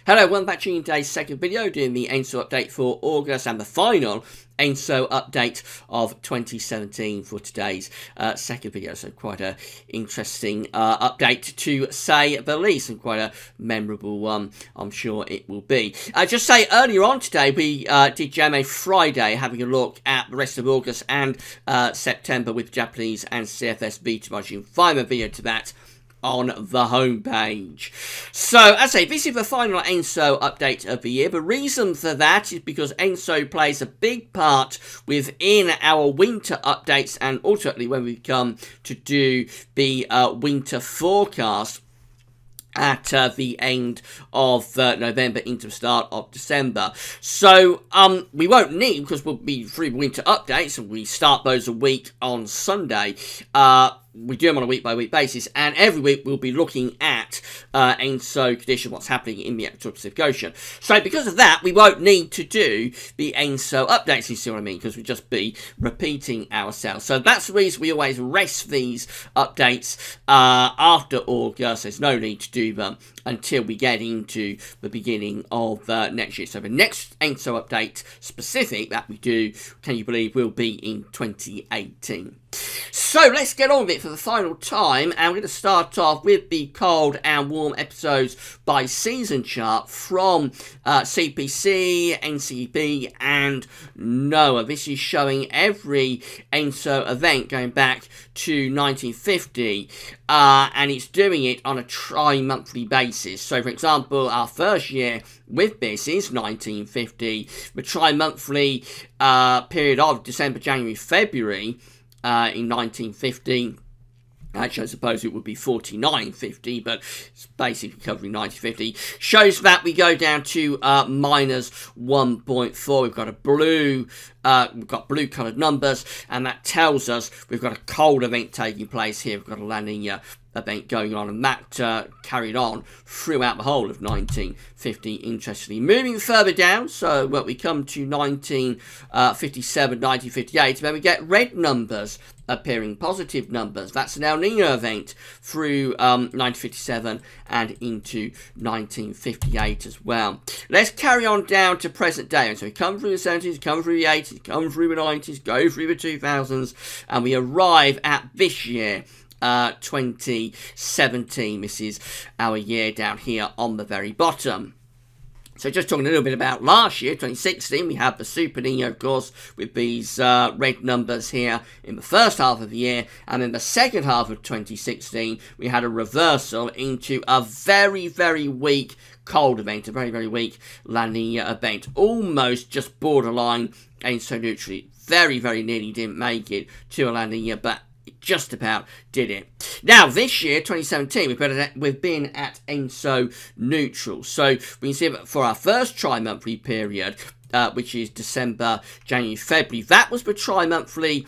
Hello, welcome back to today's second video, doing the ENSO update for August and the final ENSO update of 2017 for today's second video. So quite a interesting update to say the least, and quite a memorable one, I'm sure it will be. Just say earlier on today we did JMA Friday, having a look at the rest of August and September with Japanese and CFS beta mods. You can find a video to that on the home page. So, as I say, this is the final ENSO update of the year. The reason for that is because ENSO plays a big part within our winter updates, and ultimately when we come to do the winter forecast at the end of November into the start of December. So, we won't need, because we'll be through winter updates, and we start those a week on Sunday. We do them on a week-by-week basis, and every week we'll be looking at ENSO condition, what's happening in the Equatorial Pacific Ocean. So because of that, we won't need to do the ENSO updates, you see what I mean, because we'll just be repeating ourselves. So that's the reason we always rest these updates after August. There's no need to do them until we get into the beginning of next year. So the next ENSO update specific that we do, can you believe, will be in 2018. So let's get on with it for the final time, and we're going to start off with the cold and warm episodes by season chart from CPC, NCB and NOAA. This is showing every ENSO event going back to 1950, and it's doing it on a tri-monthly basis. So for example, our first year with this is 1950. The tri-monthly period of December, January, February in 1950, actually I suppose it would be 4950, but it's basically covering 1950, shows that we go down to minus 1.4. We've got a blue, we've got blue coloured numbers, and that tells us we've got a cold event taking place here. We've got a La Nina event going on, and that carried on throughout the whole of 1950, interestingly. Moving further down, so when we come to 1957, 1958, then we get red numbers appearing, positive numbers. That's an El Nino event through 1957 and into 1958 as well. Let's carry on down to present day. So we come through the 70s, come through the 80s, come through the 90s, go through the 2000s, and we arrive at this year, 2017. This is our year down here on the very bottom. So just talking a little bit about last year, 2016, we had the Super Nino, of course, with these red numbers here in the first half of the year. And then the second half of 2016, we had a reversal into a very, very weak cold event, a very, very weak La Nina event. Almost just borderline ENSO neutral. Very, very nearly didn't make it to a La Nina, but just about did it. Now, this year, 2017, we've been at ENSO neutral. So we can see that for our first tri-monthly period, which is December, January, February, that was the tri-monthly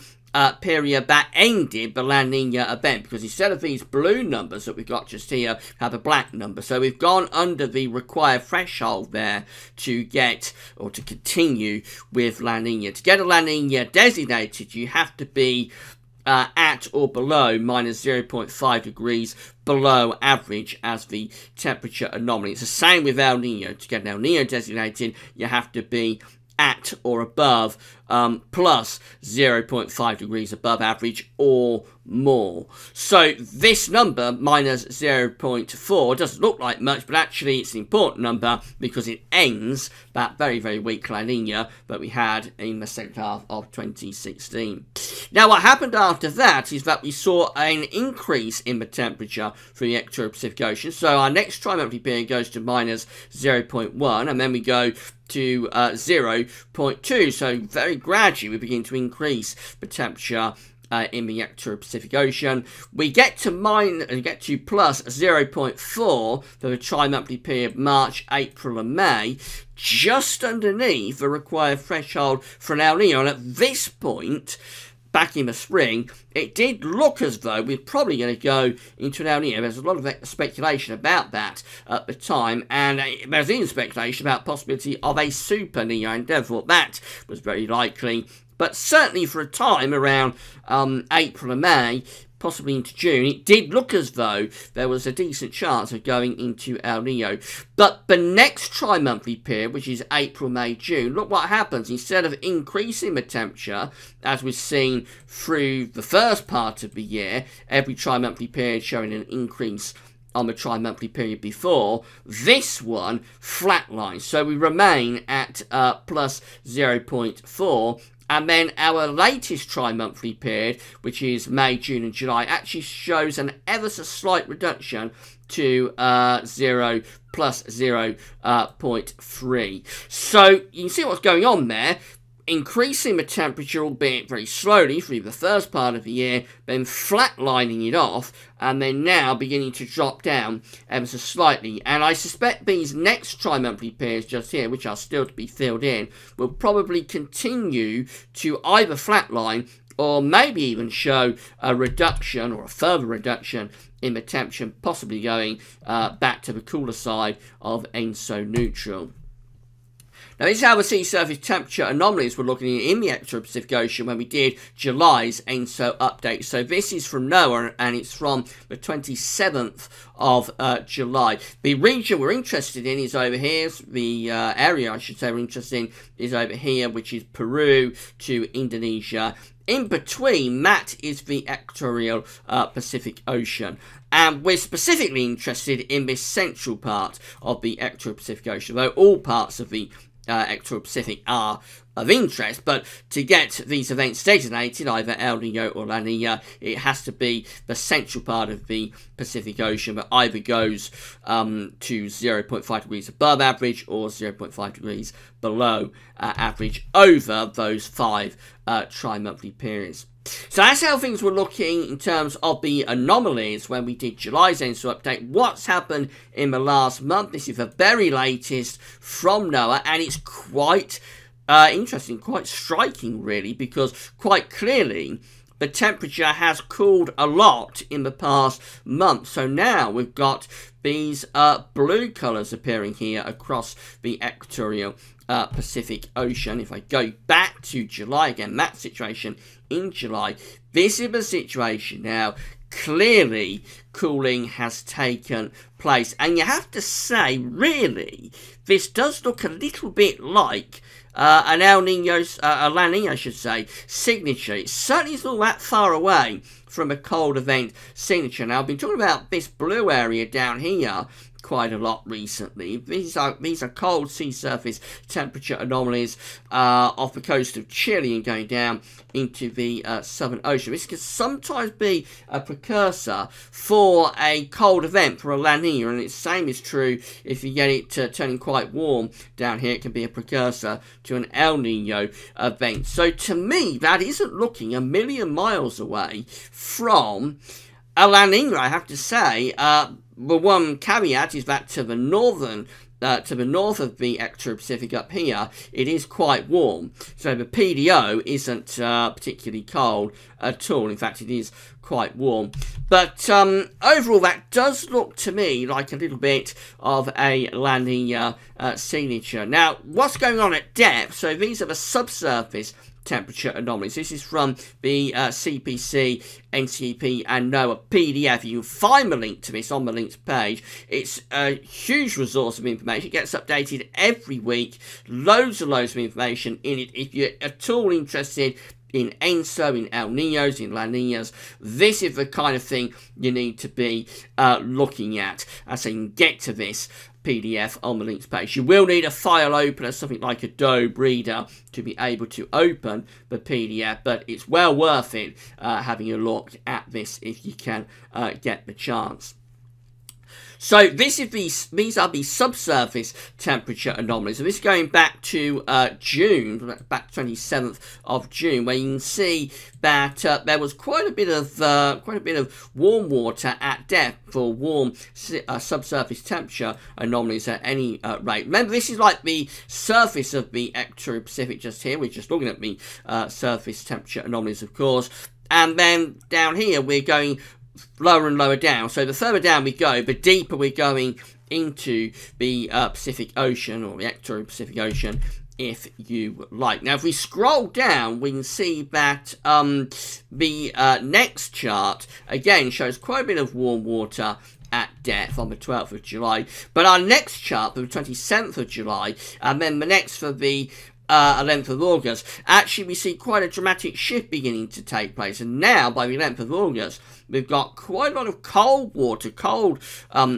period that ended the La Nina event, because instead of these blue numbers that we've got just here, we have a black number. So we've gone under the required threshold there to get, or to continue with La Nina. To get a La Nina designated, you have to be at or below minus 0.5 degrees below average as the temperature anomaly. It's the same with El Nino. To get an El Nino designated, you have to be at or above plus 0.5 degrees above average or more. So this number, minus 0.4, doesn't look like much, but actually it's an important number because it ends that very, very weak La Nina that we had in the second half of 2016. Now, what happened after that is that we saw an increase in the temperature for the Equatorial Pacific Ocean. So our next tri-monthly period goes to minus 0.1, and then we go to 0.2. So very gradually we begin to increase the temperature in the Equatorial Pacific Ocean. We get to plus 0.4 for the tri-monthly period March, April and May, just underneath the required threshold for an El Nino. And at this point, back in the spring, it did look as though we're probably going to go into an El Nino. There's a lot of speculation about that at the time, and there's even speculation about the possibility of a Super Nino, and therefore that was very likely. But certainly for a time around April and May, possibly into June, it did look as though there was a decent chance of going into El Nino. But the next tri-monthly period, which is April, May, June, look what happens. Instead of increasing the temperature, as we've seen through the first part of the year, every tri-monthly period showing an increase on the tri-monthly period before, this one flatlines. So we remain at plus 0.4. And then our latest tri-monthly period, which is May, June and July, actually shows an ever so slight reduction to plus 0.3. So you can see what's going on there. Increasing the temperature, albeit very slowly, through the first part of the year, then flatlining it off, and then now beginning to drop down ever so slightly. And I suspect these next tri-monthly periods just here, which are still to be filled in, will probably continue to either flatline or maybe even show a reduction or a further reduction in the temperature, possibly going back to the cooler side of ENSO neutral. Now, this is how the sea surface temperature anomalies we're looking at in the Equatorial Pacific Ocean when we did July's ENSO update. So this is from NOAA, and it's from the 27th of July. The region we're interested in is over here. The area, I should say, we're interested in is over here, which is Peru to Indonesia. In between, that is the Equatorial Pacific Ocean. And we're specifically interested in this central part of the Equatorial Pacific Ocean, though all parts of the Equatorial Pacific are of interest, but to get these events designated, either El Nino or La Nina, it has to be the central part of the Pacific Ocean that either goes to 0.5 degrees above average or 0.5 degrees below average over those 5 tri-monthly periods. So that's how things were looking in terms of the anomalies when we did July's ENSO update. What's happened in the last month? This is the very latest from NOAA, and it's quite interesting, quite striking really, because quite clearly the temperature has cooled a lot in the past month. So now we've got these blue colours appearing here across the Equatorial Pacific Ocean. If I go back to July again, that situation in July, this is the situation now. Clearly cooling has taken place, and you have to say, really, this does look a little bit like an El Nino's, a La Nina, I should say, signature. It certainly isn't all that far away from a cold event signature. Now, I've been talking about this blue area down here quite a lot recently. These are cold sea surface temperature anomalies off the coast of Chile and going down into the Southern Ocean. This can sometimes be a precursor for a cold event, for a La Nina, and the same is true if you get it turning quite warm down here. It can be a precursor to an El Nino event. So to me, that isn't looking a million miles away from a La Nina, I have to say. The one caveat is that to the north of the Equatorial Pacific up here, it is quite warm. So the PDO isn't particularly cold at all. In fact, it is quite warm. But overall, that does look to me like a little bit of a La Nina signature. Now, what's going on at depth? So these are the subsurface temperature anomalies. This is from the CPC, NCEP and NOAA PDF. You can find the link to this on the links page. It's a huge resource of information. It gets updated every week. Loads and loads of information in it. If you're at all interested in ENSO, in El Ninos, in La Ninas, this is the kind of thing you need to be looking at. So you can get to this PDF on the links page. You will need a file opener, something like Adobe Reader, to be able to open the PDF, but it's well worth it having a look at this if you can get the chance. So these are the subsurface temperature anomalies. So this is going back to June, back 27th of June, where you can see that there was quite a bit of warm water at depth for warm subsurface temperature anomalies at any rate. Remember, this is like the surface of the Equatorial Pacific just here. We're just looking at the surface temperature anomalies, of course, and then down here we're going lower and lower down. So the further down we go, the deeper we're going into the Pacific Ocean, or the Equatorial Pacific Ocean if you would like. Now, if we scroll down, we can see that the next chart, again, shows quite a bit of warm water at depth on the 12th of July. But our next chart, for the 27th of July, and then the next for the 11th of August, actually we see quite a dramatic shift beginning to take place. And now, by the 11th of August, we've got quite a lot of cold water, cold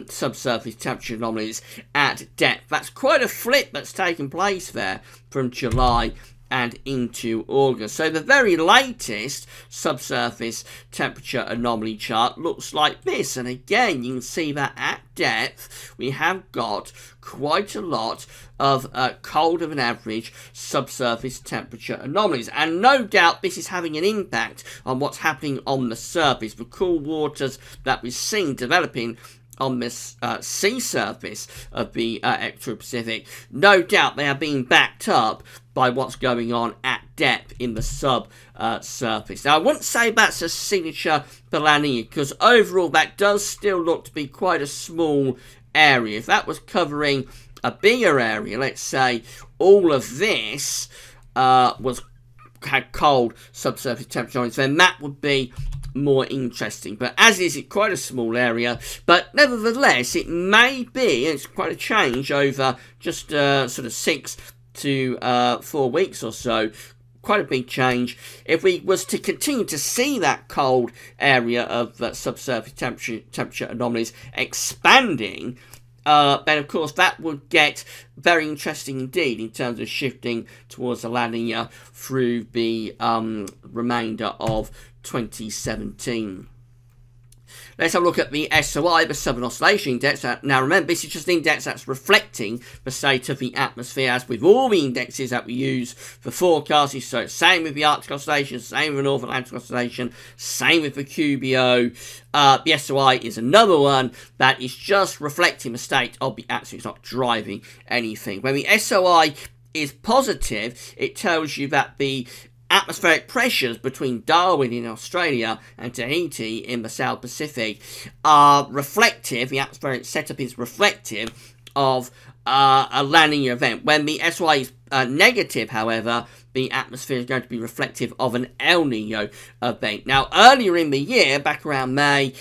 subsurface temperature anomalies at depth. That's quite a flip that's taken place there from July and into August. So the very latest subsurface temperature anomaly chart looks like this. And again, you can see that at depth, we have got quite a lot of colder than average subsurface temperature anomalies. And no doubt this is having an impact on what's happening on the surface. The cool waters that we've seen developing on this sea surface of the Equatorial Pacific, no doubt they are being backed up by what's going on at depth in the subsurface. Now, I wouldn't say that's a signature for La Nina, because overall that does still look to be quite a small area. If that was covering a bigger area, let's say all of this had cold subsurface temperature, then that would be more interesting. But as is, it's quite a small area, but nevertheless it may be, it's quite a change over just sort of 6 to 4 weeks or so, quite a big change. If we was to continue to see that cold area of subsurface temperature anomalies expanding, then of course that would get very interesting indeed in terms of shifting towards the La Nina through the remainder of 2017. Let's have a look at the SOI, the Southern Oscillation Index. Now remember, this is just an index that's reflecting the state of the atmosphere, as with all the indexes that we use for forecasting. So same with the Arctic Oscillation, same with the North Atlantic Oscillation, same with the QBO. The SOI is another one that is just reflecting the state of the atmosphere. It's not driving anything. When the SOI is positive, it tells you that the atmospheric pressures between Darwin in Australia and Tahiti in the South Pacific are reflective, the atmospheric setup is reflective of a La Nina event. When the SOI is negative, however, the atmosphere is going to be reflective of an El Nino event. Now, earlier in the year, back around May,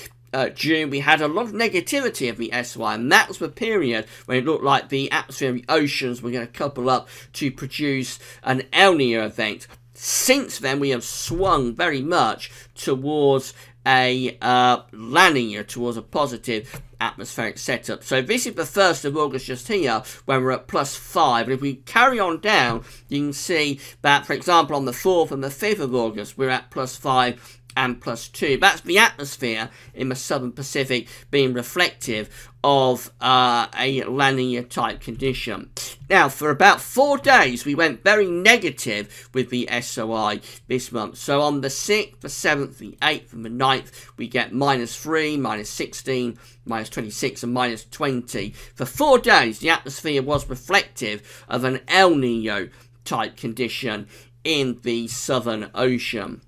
June, we had a lot of negativity of the SOI, and that was the period when it looked like the atmosphere and the oceans were going to couple up to produce an El Nino event. Since then, we have swung very much towards a La Nina, towards a positive atmospheric setup. So this is the 1st of August just here, when we're at +5. And if we carry on down, you can see that, for example, on the 4th and the 5th of August, we're at +5 and +2. That's the atmosphere in the Southern Pacific being reflective of a La Nina type condition. Now, for about 4 days, we went very negative with the SOI this month. So on the 6th, the 7th, the 8th, and the 9th, we get -3, -16, -26, and -20. For 4 days, the atmosphere was reflective of an El Nino type condition in the Southern Ocean.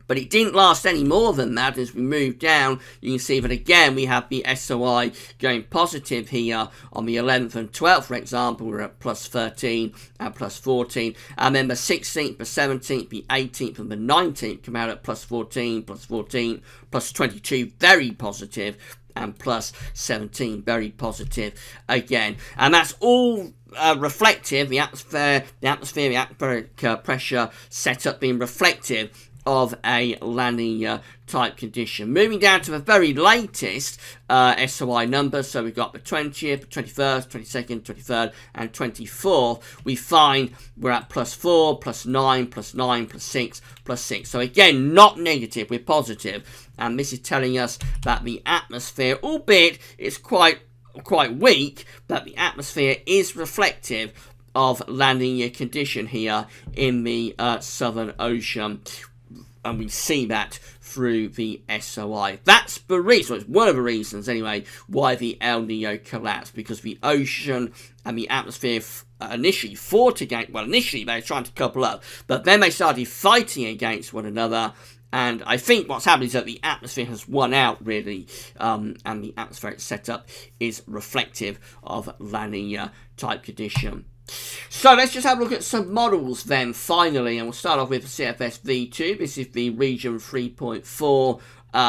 But it didn't last any more than that. As we move down, you can see that again we have the SOI going positive here on the 11th and 12th, for example. We're at +13 and +14. And then the 16th, the 17th, the 18th, and the 19th come out at +14, +14, +22, very positive, and +17, very positive again. And that's all reflective, the atmosphere, the atmospheric pressure setup being reflective of a La Nina type condition. Moving down to the very latest SOI numbers, so we've got the 20th, 21st, 22nd, 23rd, and 24th. We find we're at +4, +9, +9, +6, +6. So again, not negative, we're positive. And this is telling us that the atmosphere, albeit it's quite weak, that the atmosphere is reflective of La Nina condition here in the Southern Ocean. And we see that through the SOI. That's the reason, it's one of the reasons anyway, why the El Nino collapsed, because the ocean and the atmosphere initially fought against, well, initially they were trying to couple up, but then they started fighting against one another. And I think what's happened is that the atmosphere has won out, really, and the atmospheric setup is reflective of La Nina type condition. So let's just have a look at some models then, finally, and we'll start off with the CFS V2. This is the region 3.4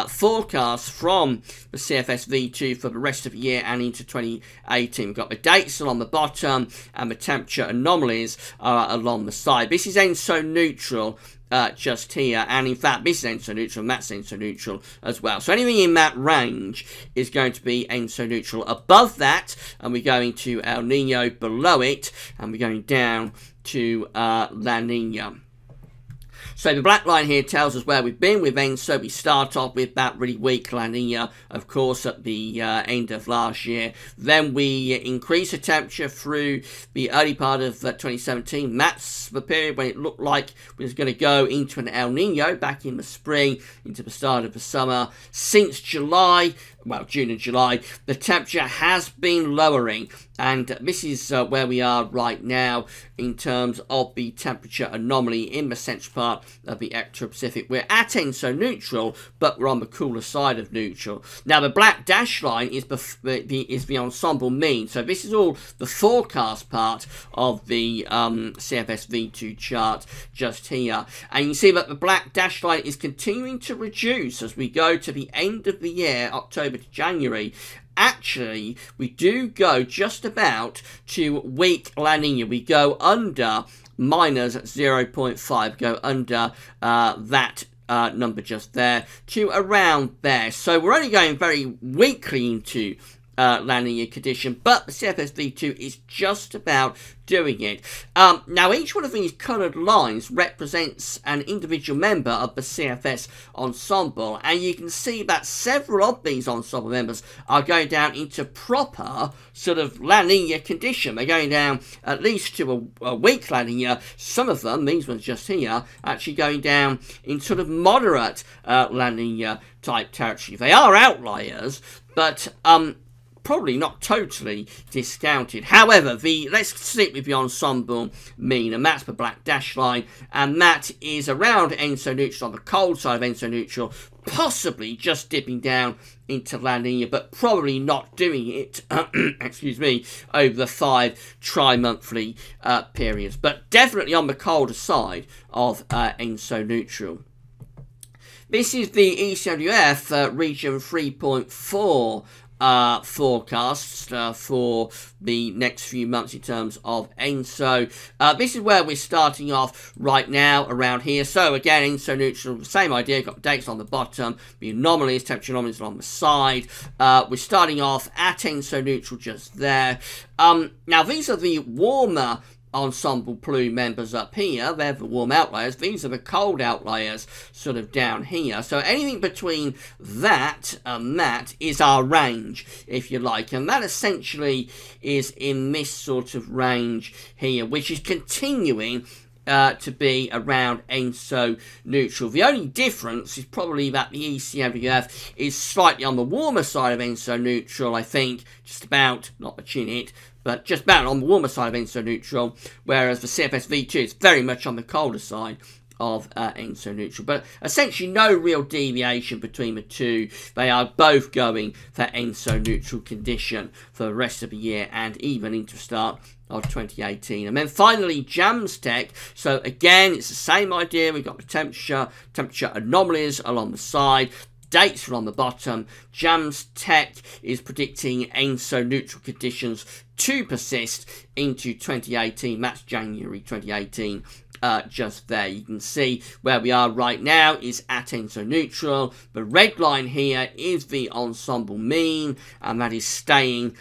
forecast from the CFS V2 for the rest of the year and into 2018. We've got the dates along the bottom and the temperature anomalies along the side. This is ENSO neutral. Just here, and in fact this is ENSO neutral and that's ENSO neutral as well. So anything in that range is going to be ENSO neutral. Above that, and we're going to El Nino. Below it, and we're going down to La Nina. So the black line here tells us where we've been with ENSO. We start off with that really weak La Nina, of course, at the end of last year. Then we increase the temperature through the early part of 2017. That's the period when it looked like we was going to go into an El Nino back in the spring, into the start of the summer. Since July, well, June and July, the temperature has been lowering, and this is where we are right now in terms of the temperature anomaly in the central part of the Equatorial Pacific. We're at ENSO neutral, but we're on the cooler side of neutral. Now, the black dash line is the ensemble mean, so this is all the forecast part of the CFS V2 chart just here, and you see that the black dash line is continuing to reduce as we go to the end of the year, October to January. Actually, we do go just about to weak La Nina. We go under minus 0.5, go under that number just there to around there. So we're only going very weakly into La Nina condition, but the CFS V2 is just about doing it. Now, each one of these coloured lines represents an individual member of the CFS ensemble, and you can see that several of these ensemble members are going down into proper sort of La Nina condition. They're going down at least to a weak La Nina. Some of them, these ones just here, actually going down in sort of moderate La Nina type territory. They are outliers, but probably not totally discounted. However, let's stick with the ensemble mean, and that's the black dash line, and that is around ENSO neutral, on the cold side of ENSO neutral, possibly just dipping down into La Nina, but probably not doing it, excuse me, over the 5 tri-monthly periods, but definitely on the colder side of ENSO neutral. This is the ECWF region 3.4 forecasts for the next few months in terms of ENSO. This is where we're starting off right now, around here. So again, ENSO neutral, same idea, got dates on the bottom, the anomalies, temperature anomalies on the side. We're starting off at ENSO neutral just there. Now these are the warmer ensemble plume members up here. They're the warm outliers. These are the cold outliers sort of down here. So anything between that and that is our range, if you like, and that essentially is in this sort of range here, which is continuing to be around ENSO neutral. The only difference is probably that the ECWF is slightly on the warmer side of ENSO neutral, I think, just about, not much in it, but just about on the warmer side of ENSO neutral, whereas the CFS V2 is very much on the colder side of ENSO neutral. But essentially no real deviation between the two. They are both going for ENSO neutral condition for the rest of the year and even into the start of 2018. And then finally, JAMSTEC. So again, it's the same idea. We've got the temperature anomalies along the side, dates are on the bottom. JAMSTEC is predicting ENSO neutral conditions to persist into 2018. That's January 2018. Just there, you can see where we are right now is at ENSO neutral. The red line here is the ensemble mean, and that is staying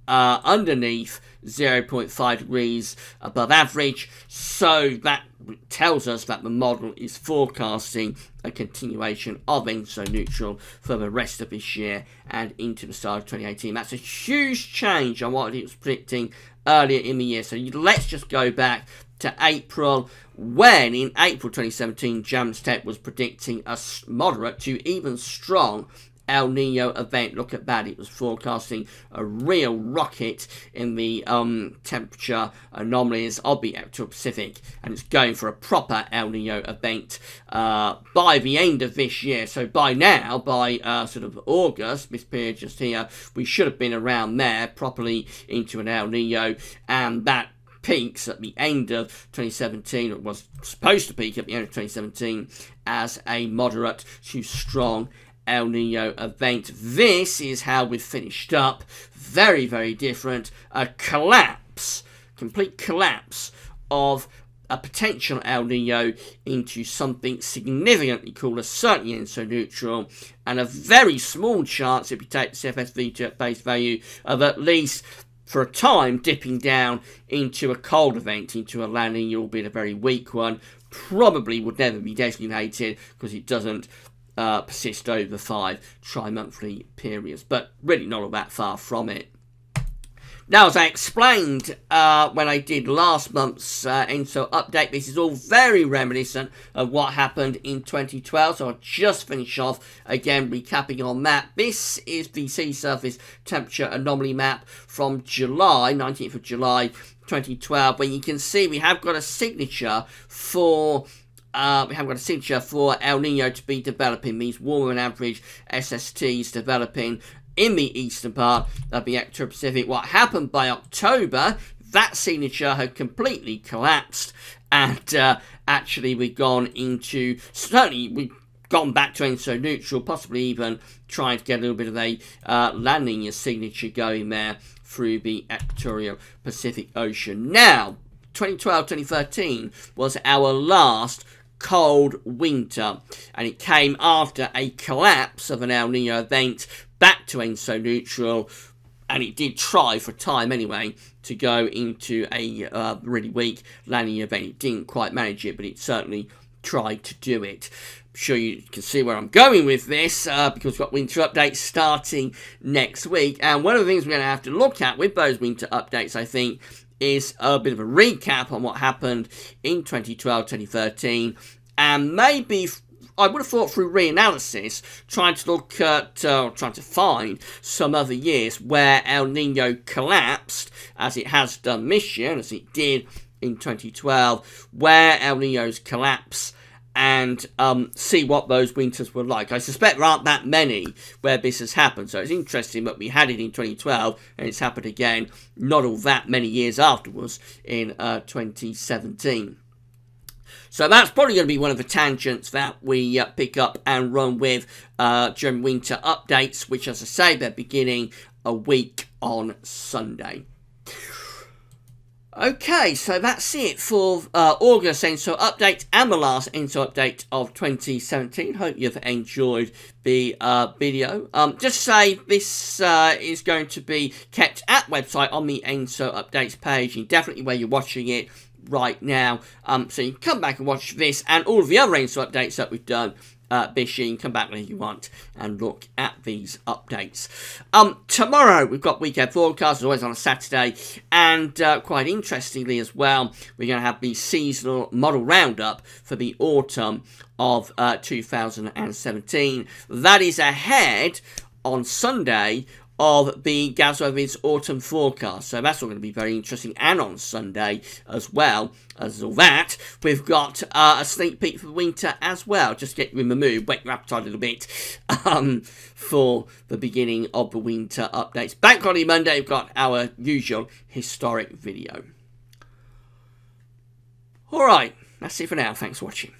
underneath 0.5 degrees above average. So that tells us that the model is forecasting a continuation of ENSO neutral for the rest of this year and into the start of 2018. That's a huge change on what it was predicting earlier in the year. So let's just go back to April, when in April 2017 JAMSTEC was predicting a moderate to even strong El Nino event. Look at that, it was forecasting a real rocket in the temperature anomalies of the Equatorial Pacific, and it's going for a proper El Nino event by the end of this year. So by now, by sort of August, this period just here, we should have been around there properly into an El Nino, and that peaks at the end of 2017, or was supposed to peak at the end of 2017, as a moderate to strong El Nino event. This is how we've finished up. Very, very different. A collapse, complete collapse of a potential El Nino into something significantly cooler, certainly ENSO neutral, and a very small chance, if you take the CFSV to base value, of at least for a time dipping down into a cold event, into a La Nina, albeit a very weak one. Probably would never be designated because it doesn't persist over 5 tri-monthly periods, but really not all that far from it. Now, as I explained when I did last month's ENSO update, this is all very reminiscent of what happened in 2012, so I'll just finish off again recapping on that. This is the sea surface temperature anomaly map from July, 19th of July 2012, where you can see we have got a signature for El Nino to be developing, these warmer than average SSTs developing in the eastern part of the Equatorial Pacific. What happened by October, that signature had completely collapsed, and actually we've gone into, certainly we've gone back to ENSO neutral, possibly even trying to get a little bit of a La Nina signature going there through the Equatorial Pacific Ocean. Now, 2012-2013 was our last cold winter, and it came after a collapse of an El Nino event back to ENSO neutral, and it did try for a time anyway to go into a really weak La Nina event. It didn't quite manage it, but it certainly tried to do it. I'm sure you can see where I'm going with this, because we've got winter updates starting next week, and one of the things we're going to have to look at with those winter updates, I think, is a bit of a recap on what happened in 2012-2013, and maybe, I would have thought through reanalysis, trying to look at, trying to find some other years where El Nino collapsed, as it has done this year, as it did in 2012, where El Nino's collapse, and see what those winters were like. I suspect there aren't that many where this has happened, so it's interesting that we had it in 2012, and it's happened again not all that many years afterwards in 2017. So that's probably going to be one of the tangents that we pick up and run with during winter updates, which, as I say, they're beginning a week on Sunday. Okay, so that's it for August ENSO update and the last ENSO update of 2017. Hope you've enjoyed the video. Just to say, this is going to be kept at website on the ENSO updates page, and definitely where you're watching it right now. So you can come back and watch this and all of the other ENSO updates that we've done this year. You can come back when you want and look at these updates. Tomorrow we've got weekend forecast, as always on a Saturday, and quite interestingly as well, we're going to have the seasonal model roundup for the autumn of 2017. That is ahead on Sunday of the GasWeather's autumn forecast. So that's all going to be very interesting. And on Sunday, as well as all that, we've got a sneak peek for winter as well. Just get you in the mood, whet your appetite a little bit for the beginning of the winter updates. Bank holiday Monday, we've got our usual historic video. Alright, that's it for now. Thanks for watching.